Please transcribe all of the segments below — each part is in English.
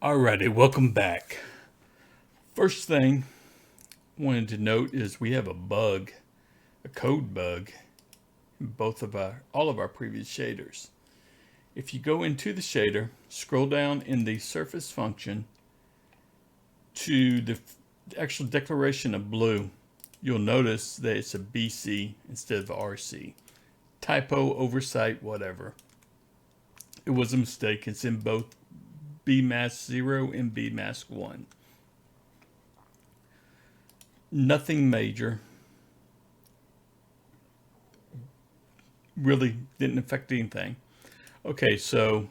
Alrighty, welcome back. First thing I wanted to note is we have a bug, a code bug, in all of our previous shaders. If you go into the shader, scroll down in the surface function to the actual declaration of blue, you'll notice that it's a BC instead of RC. Typo, oversight, whatever. It was a mistake. It's in both BlendMask2 and BlendMask2. Nothing major. Really didn't affect anything. Okay, so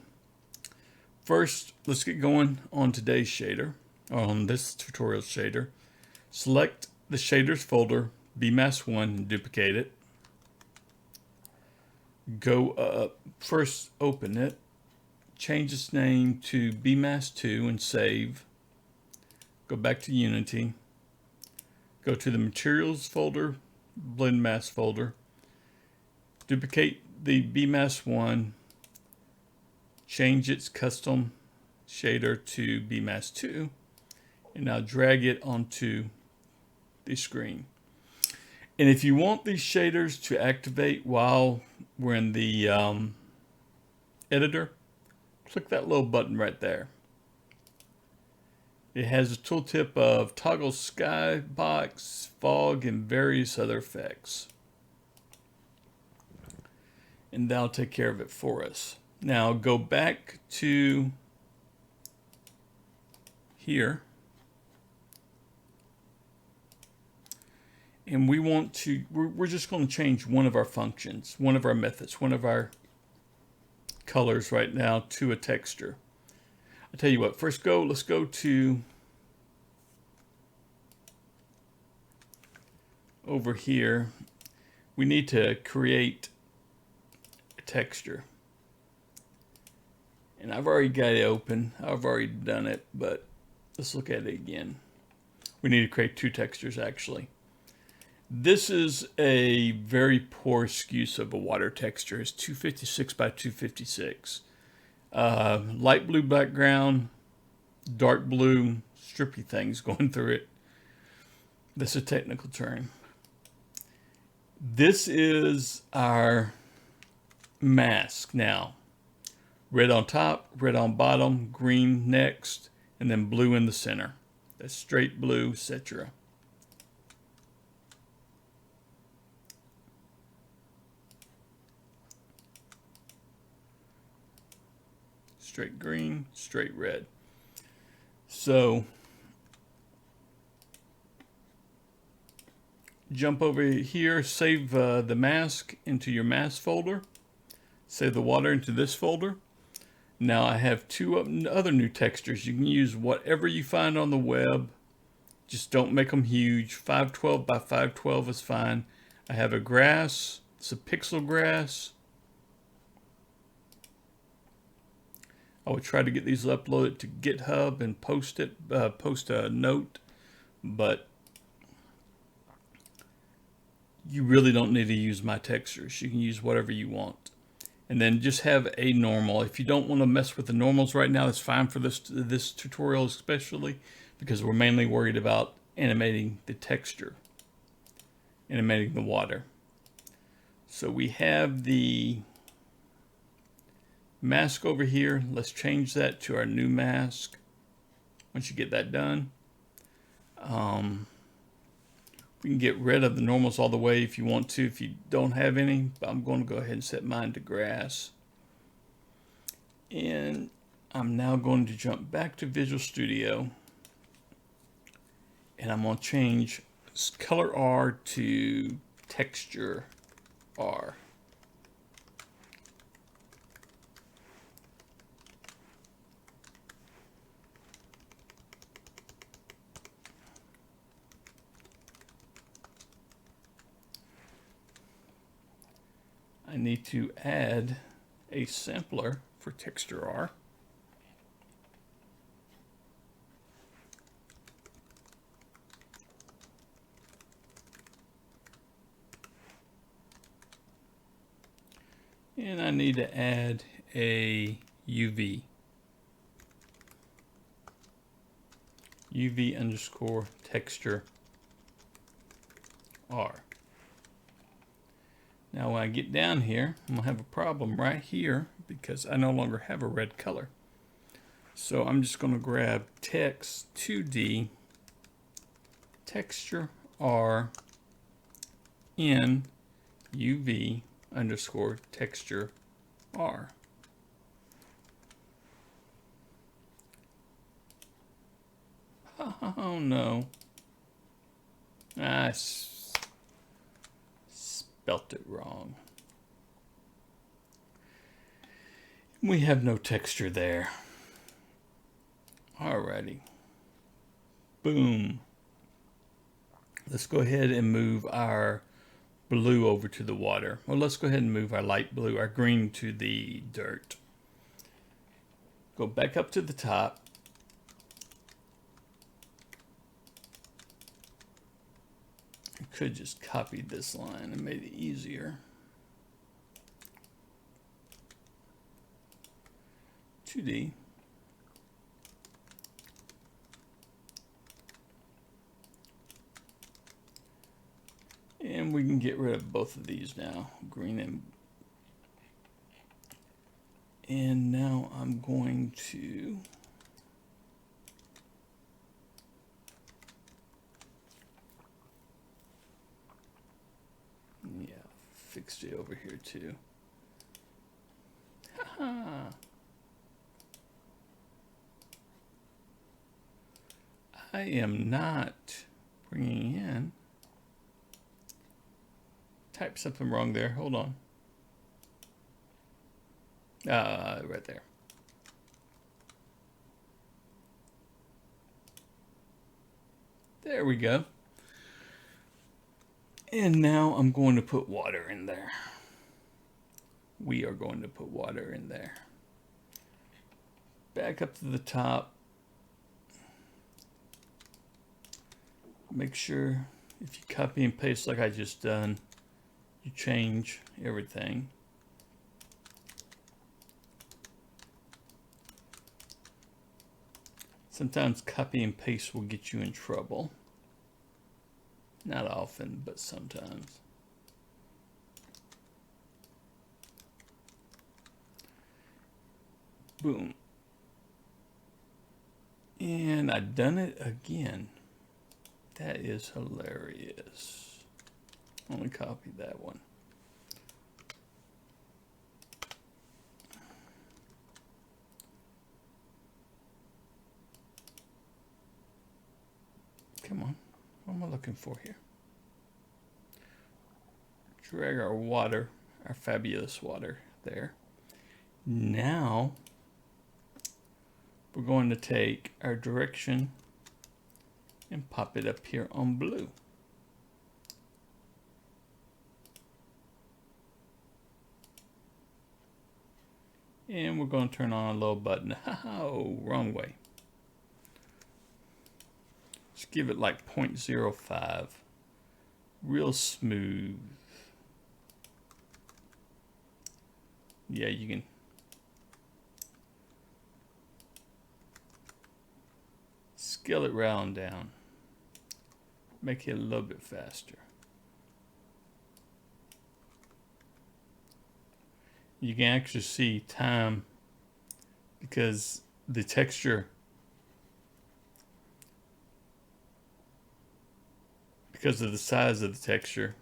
first let's get going on today's shader, on this tutorial shader. Select the shaders folder, BlendMask1, and duplicate it. Go up, first open it, change its name to BlendMask2 and save. Go back to Unity. Go to the materials folder, BlendMask folder. Duplicate the BlendMask1. Change its custom shader to BlendMask2. And now drag it onto the screen. And if you want these shaders to activate while we're in the editor, click that little button right there. It has a tooltip of toggle skybox, fog, and various other effects. And that'll take care of it for us. Now go back to here. And we're just going to change one of our functions, one of our methods, one of our colors right now to a texture. I'll tell you what, let's go to over here. We need to create a texture. And I've already got it open. I've already done it, but let's look at it again. We need to create two textures actually. This is a very poor excuse of a water texture. It's 256 by 256. Light blue background, dark blue, strippy things going through it. That's a technical term. This is our mask now. Red on top, red on bottom, green next, and then blue in the center. That's straight blue, etc. Straight green, straight red. So jump over here, save the mask into your mask folder, save the water into this folder. Now I have two other new textures. You can use whatever you find on the web. Just don't make them huge. 512 by 512 is fine. I have a grass. It's a pixel grass. I would try to get these uploaded to GitHub and post a note, but you really don't need to use my textures. You can use whatever you want. And then just have a normal. If you don't want to mess with the normals right now, that's fine for this tutorial especially, because we're mainly worried about animating the texture, animating the water. So we have the mask over here. Let's change that to our new mask. Once you get that done, we can get rid of the normals all the way if you want to, if you don't have any, but I'm going to go ahead and set mine to grass. And I'm now going to jump back to Visual Studio, and I'm going to change color R to texture R. I need to add a sampler for texture R. And I need to add a UV. UV underscore texture R. Now when I get down here, I'm gonna have a problem right here because I no longer have a red color. So I'm just gonna grab text 2D texture R in UV underscore texture R. Oh no. I spelt it wrong. We have no texture there. Alrighty. Boom. Let's go ahead and move our blue over to the water. Well, let's go ahead and move our light blue, our green to the dirt. Go back up to the top. I could just copy this line and made it easier. 2D. And we can get rid of both of these now, green and now I'm going to fixed it over here too. Haha. I am not bringing in. Type something wrong there. Hold on. Right there. There we go. And now I'm going to put water in there. We are going to put water in there. Back up to the top. Make sure if you copy and paste like I just done, you change everything. Sometimes copy and paste will get you in trouble. Not often, but sometimes. Boom. And I've done it again. That is hilarious. Only copy that one. Come on. What am I looking for here? Drag our water, our fabulous water there. Now we're going to take our direction and pop it up here on blue. And we're going to turn on a little button. Oh, wrong way. Just give it like 0.05. Real smooth. Yeah, you can. Scale it round down. Make it a little bit faster. You can actually see time because the texture, because of the size of the texture,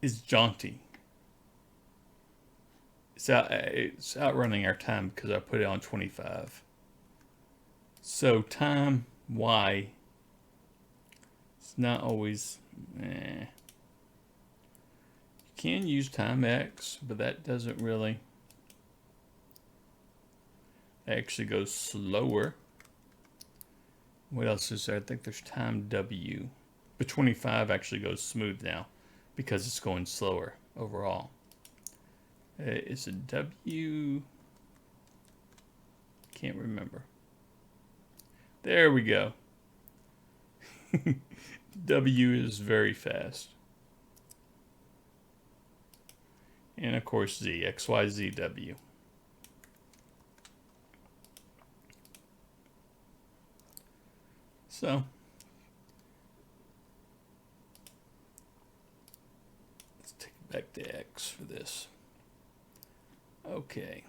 is jaunty. It's outrunning our time because I put it on 25. So time Y, it's not always, You can use time X, but that doesn't really, it actually goes slower. What else is there? I think there's time W, but 25 actually goes smooth now because it's going slower overall. Is it W? Can't remember. There we go. W is very fast. And of course Z, X, Y, Z, W. So let's take it back to X for this. Okay.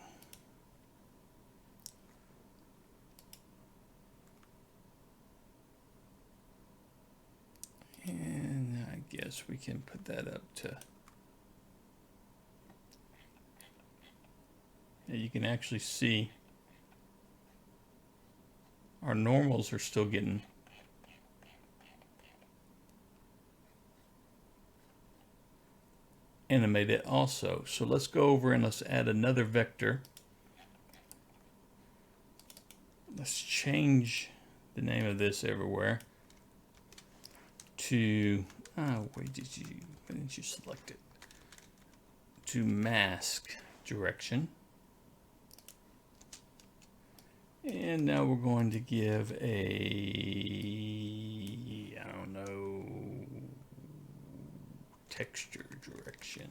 And I guess we can put that up to, yeah, you can actually see our normals are still getting animated also. So let's go over and let's add another vector. Let's change the name of this everywhere to, why didn't you select it? To mask direction. And now we're going to give a, I don't know, texture direction.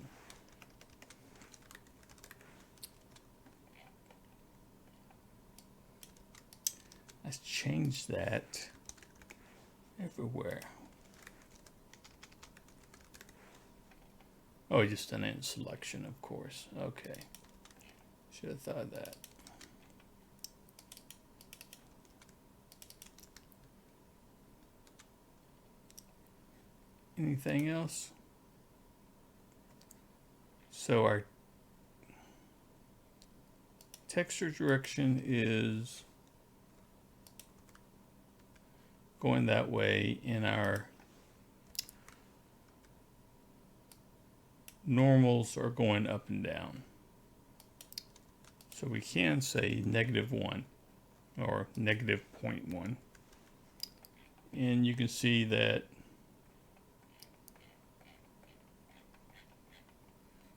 Let's change that everywhere. Oh, just done it in selection, of course. Okay. Should have thought of that. Anything else? So our texture direction is going that way, and our normals are going up and down. So we can say -1 or -0.1. And you can see that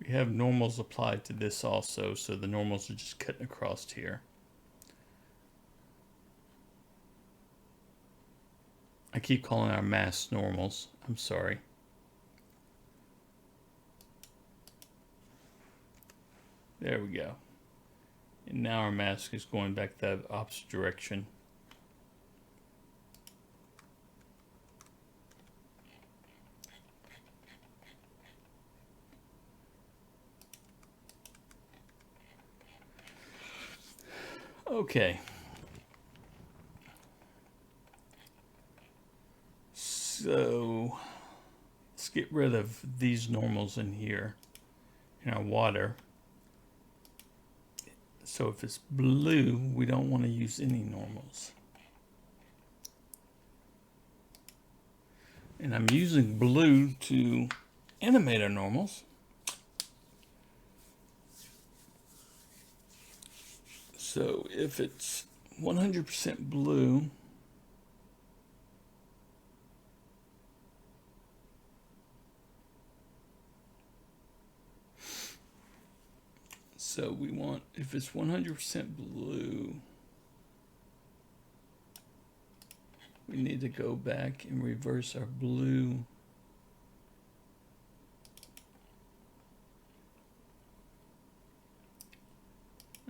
we have normals applied to this also, so the normals are just cutting across here. I keep calling our mask normals. I'm sorry. There we go. And now our mask is going back the opposite direction. Okay. So let's get rid of these normals in here in our water. So if it's blue, we don't want to use any normals. And I'm using blue to animate our normals. So if it's 100% blue, so we want, if it's 100% blue, we need to go back and reverse our blue.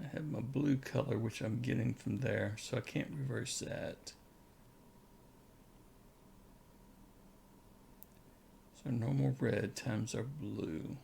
I have my blue color, which I'm getting from there, so I can't reverse that. So normal red times our blue.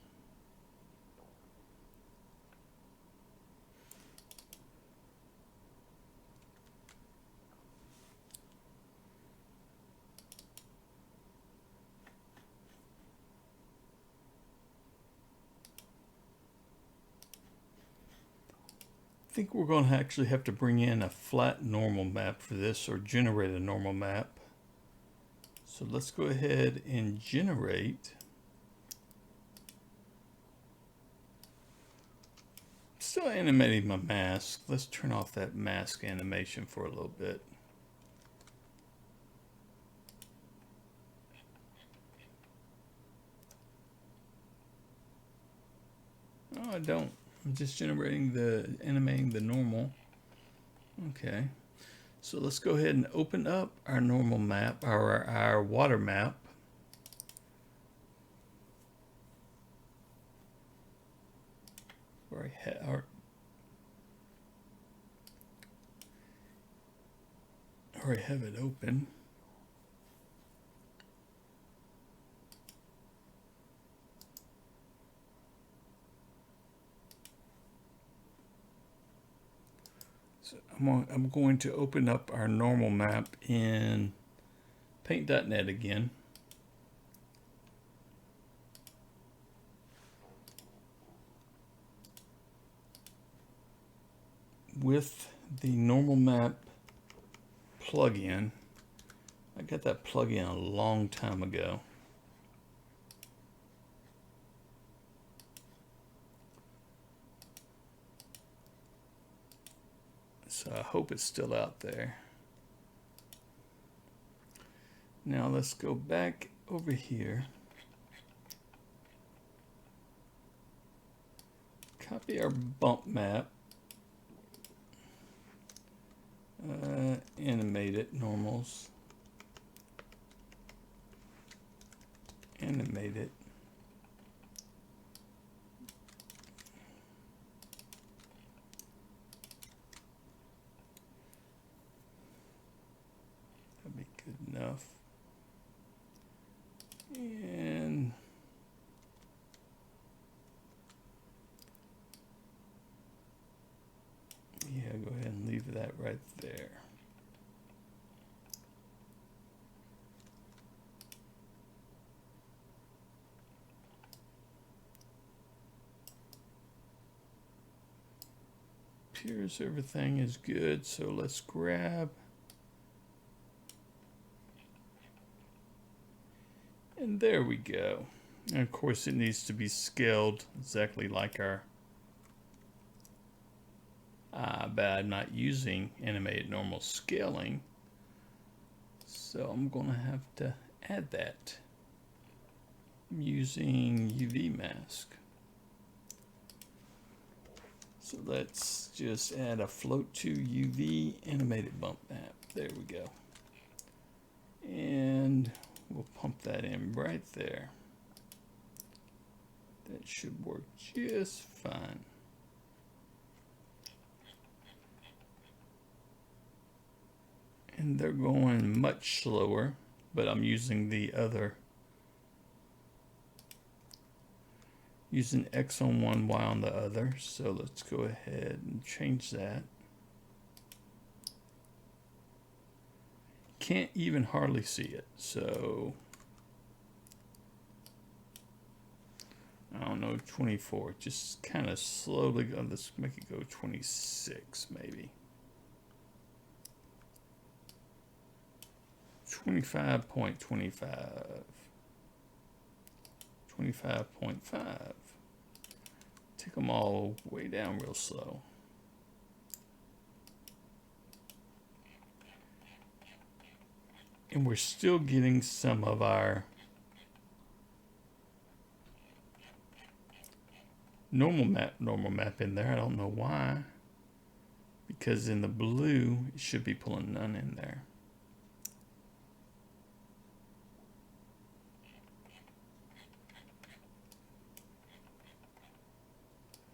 I think we're going to actually have to bring in a flat normal map for this, or generate a normal map. So let's go ahead and generate. Still animating my mask. Let's turn off that mask animation for a little bit. Oh, I don't. I'm just generating animating the normal. Okay. So let's go ahead and open up our normal map, our water map. Where I already have it open. So I'm going to open up our normal map in paint.net again. With the normal map plugin, I got that plugin a long time ago. So I hope it's still out there. Now let's go back over here. Copy our bump map. Animate it, normals. Animate it. That'd be good enough. And yeah, go ahead and leave that right there. Appears everything is good, so let's grab and there we go. And of course it needs to be scaled exactly like our but I'm not using animated normal scaling, so I'm gonna have to add that. I'm using UV mask. So let's just add a float to UV animated bump map. There we go. And we'll pump that in right there. That should work just fine. And they're going much slower, but I'm using the other, using X on one, Y on the other. So let's go ahead and change that. Can't even hardly see it, so I don't know, 24. Just kind of slowly go. Let's make it go 26 maybe. 25.25. 25.5. Take them all way down real slow. And we're still getting some of our normal map in there. I don't know why. Because in the blue, it should be pulling none in there.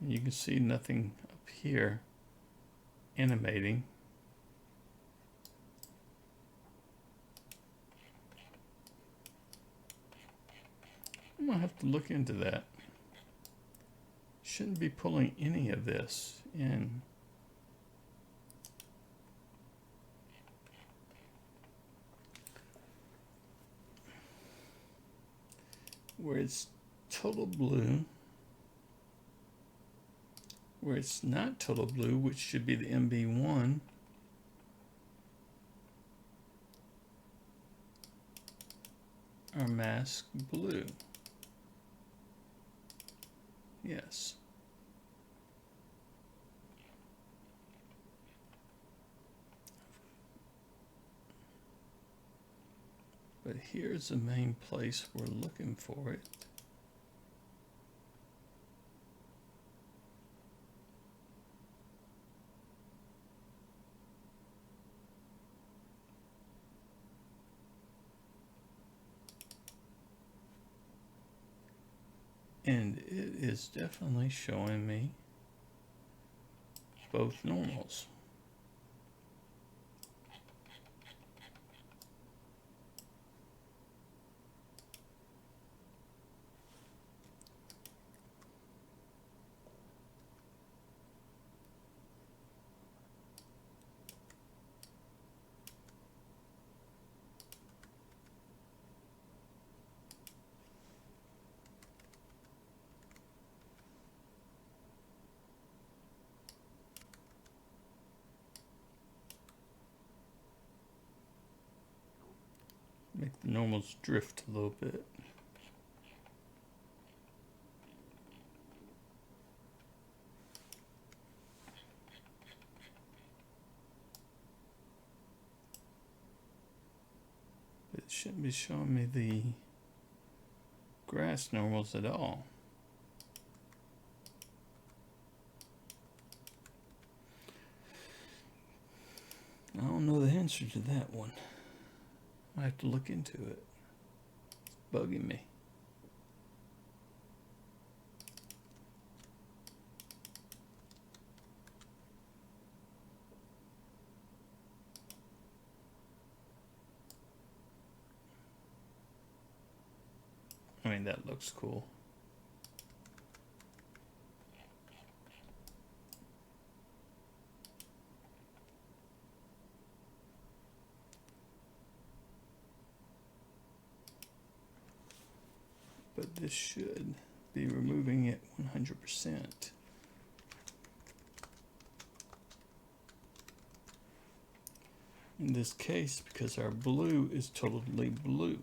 You can see nothing up here animating. I'm gonna have to look into that. Shouldn't be pulling any of this in. Where it's total blue. Where it's not total blue, which should be the MB1. Our mask blue. Yes. But here's the main place we're looking for it. And it is definitely showing me both normals. the normals drift a little bit. It shouldn't be showing me the grass normals at all. I don't know the answer to that one. I have to look into it. It's bugging me. I mean, that looks cool. But this should be removing it 100%. In this case, because our blue is totally blue.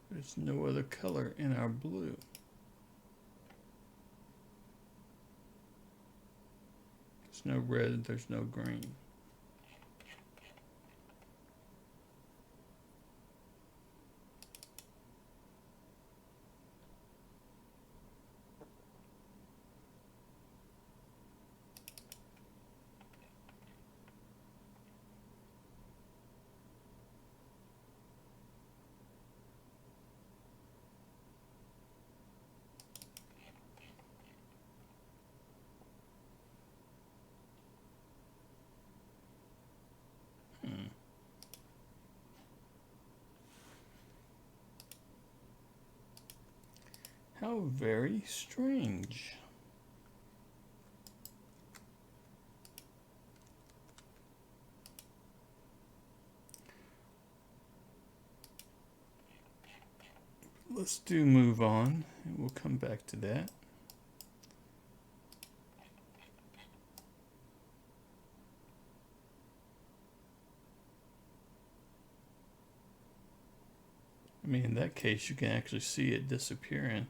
There's no other color in our blue. There's no red, there's no green. How very strange. Let's do move on, and we'll come back to that. I mean, in that case, you can actually see it disappearing.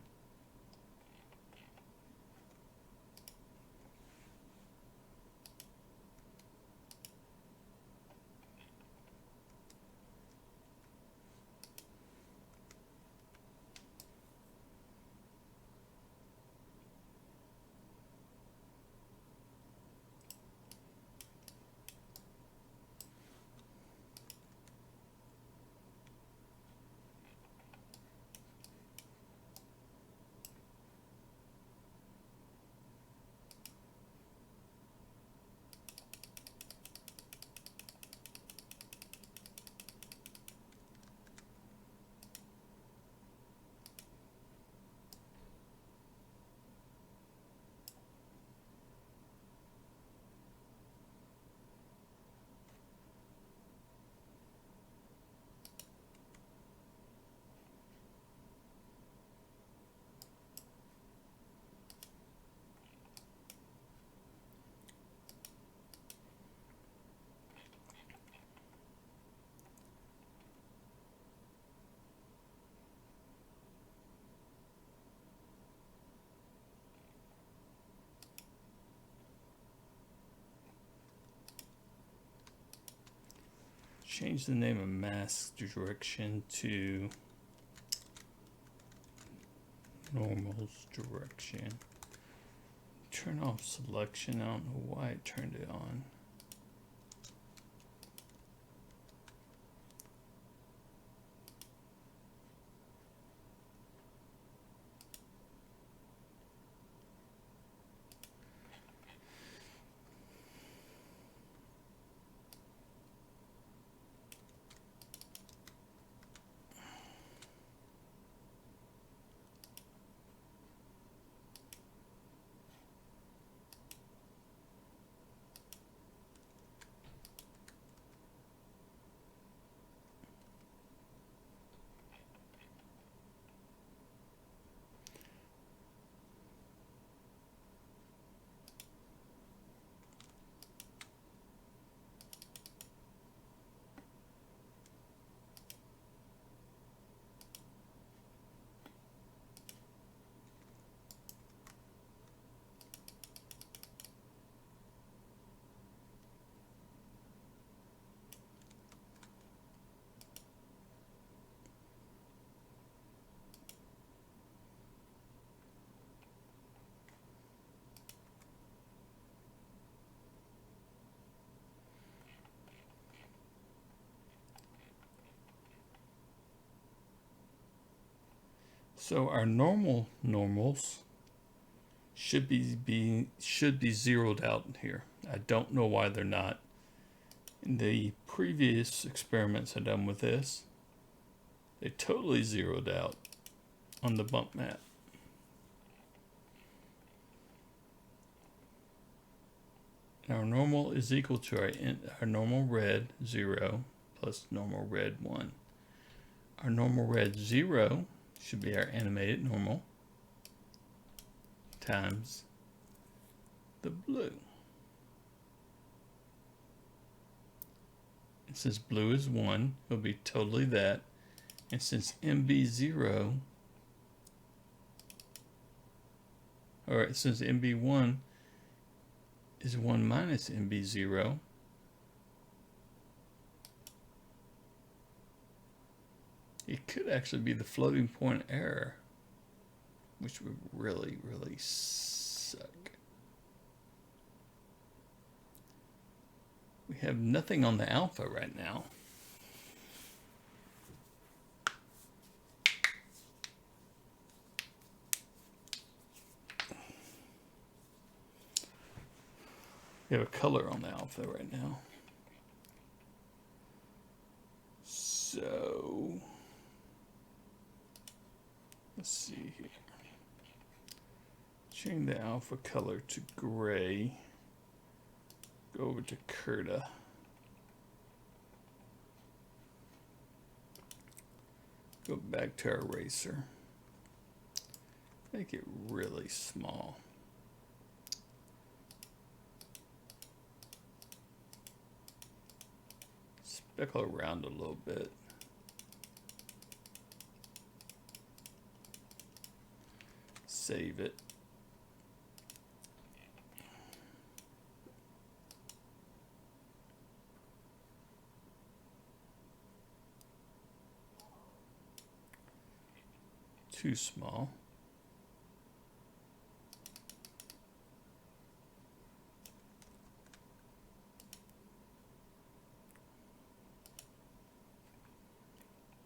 Change the name of mask direction to normals direction. Turn off selection. I don't know why it turned it on. So our normals should be zeroed out here. I don't know why they're not. In the previous experiments I've done with this, they totally zeroed out on the bump map. Our normal is equal to our normal red 0 plus normal red 1. Our normal red 0 should be our animated normal times the blue. And since blue is 1, it'll be totally that. And since MB0, or since MB1 is 1 minus MB0, it could actually be the floating point error, which would really, really suck. We have nothing on the alpha right now. We have a color on the alpha right now. So let's see here. Change the alpha color to gray. Go over to Curta. Go back to our eraser. Make it really small. Speckle around a little bit. Save it. Too small.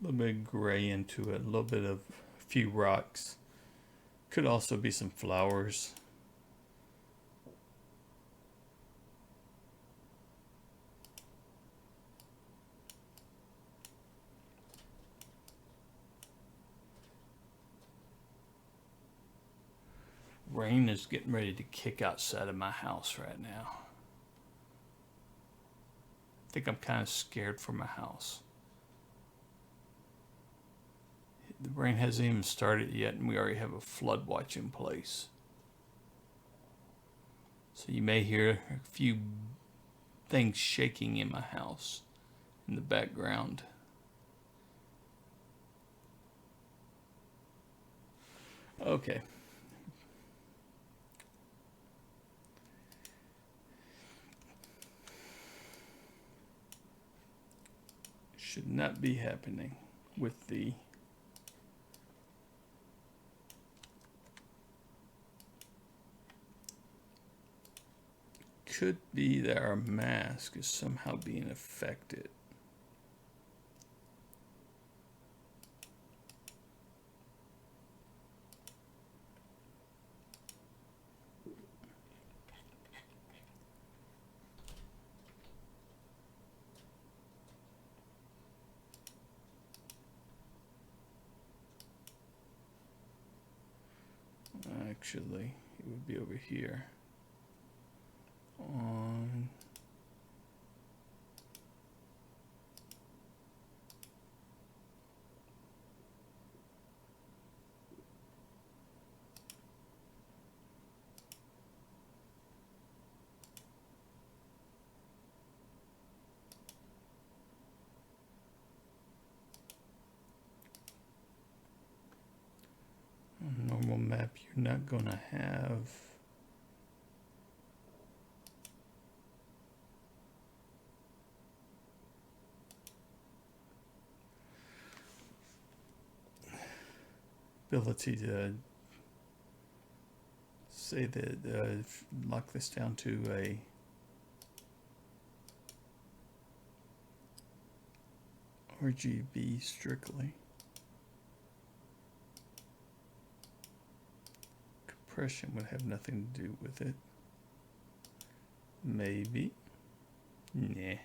A little bit of gray into it, a little bit of a few rocks. Could also be some flowers. Rain is getting ready to kick outside of my house right now. I think I'm kind of scared for my house. The rain hasn't even started yet, and we already have a flood watch in place. So you may hear a few things shaking in my house in the background. Okay. Should not be happening with the could be that our mask is somehow being affected. Actually, it would be over here on a normal map. You're not going to have ability to say that lock this down to a RGB strictly. compression would have nothing to do with it. Maybe. Nah.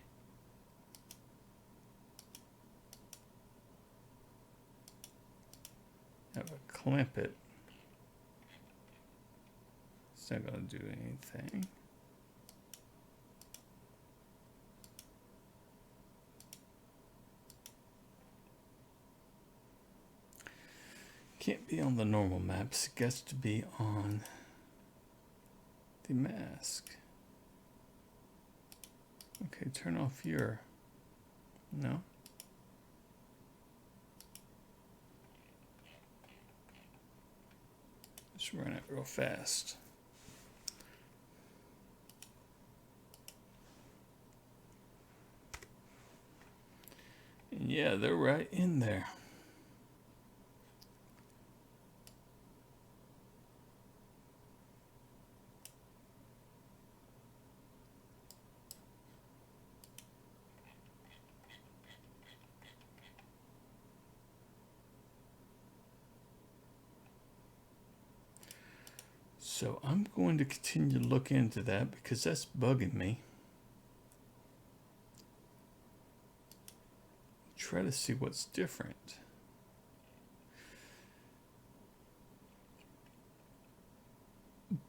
Have a clamp it. It's not going to do anything. Can't be on the normal maps. It gets to be on the mask. Okay, turn off your... No? Just run it real fast. And yeah, they're right in there. So I'm going to continue to look into that because that's bugging me. Try to see what's different.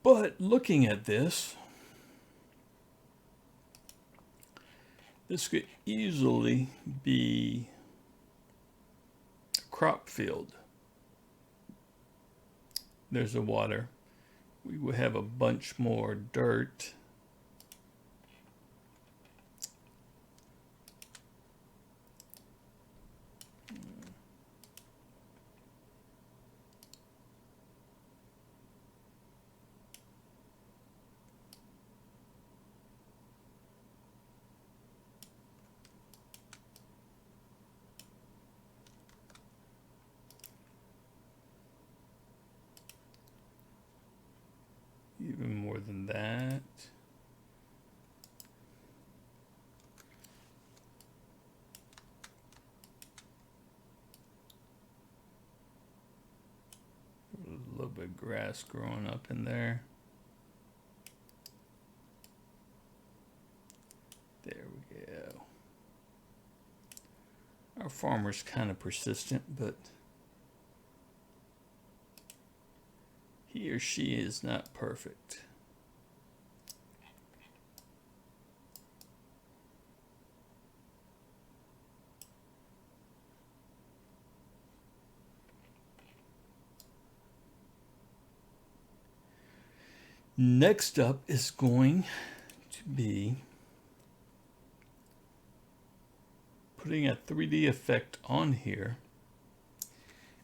But looking at this could easily be a crop field. There's the water. We will have a bunch more dirt. Even more than that. A little bit of grass growing up in there. There we go. Our farmer's kind of persistent, but he or she is not perfect. Next up is going to be putting a 3D effect on here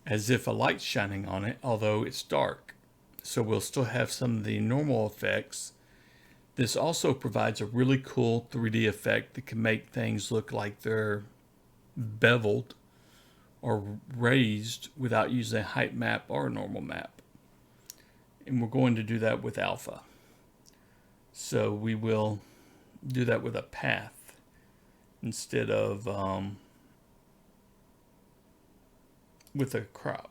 as if a light's shining on it, although it's dark. So we'll still have some of the normal effects. This also provides a really cool 3D effect that can make things look like they're beveled or raised without using a height map or a normal map. And we're going to do that with alpha. So we will do that with a path instead of with a crop.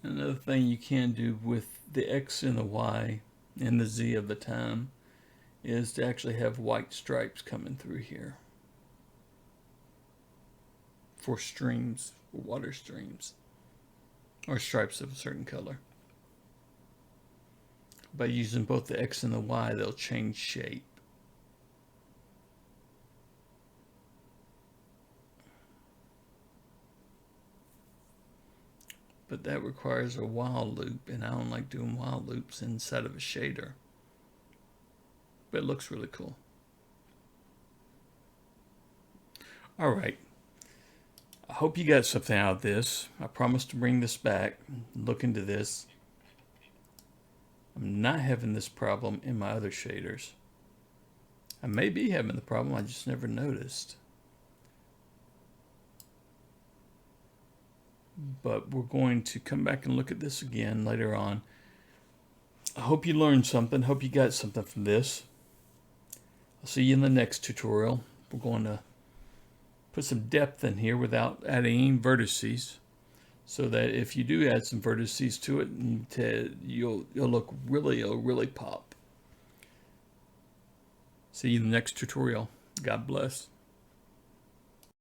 Another thing you can do with the X and the Y and the Z of the time is to actually have white stripes coming through here for streams, for water streams, or stripes of a certain color. By using both the X and the Y, they'll change shape. But that requires a while loop, and I don't like doing while loops inside of a shader. But it looks really cool. All right. I hope you got something out of this. I promise to bring this back, look into this. I'm not having this problem in my other shaders. I may be having the problem, I just never noticed. But we're going to come back and look at this again later on. I hope you learned something. Hope you got something from this. I'll see you in the next tutorial. We're going to put some depth in here without adding any vertices, so that if you do add some vertices to it, you'll look really pop. See you in the next tutorial. God bless.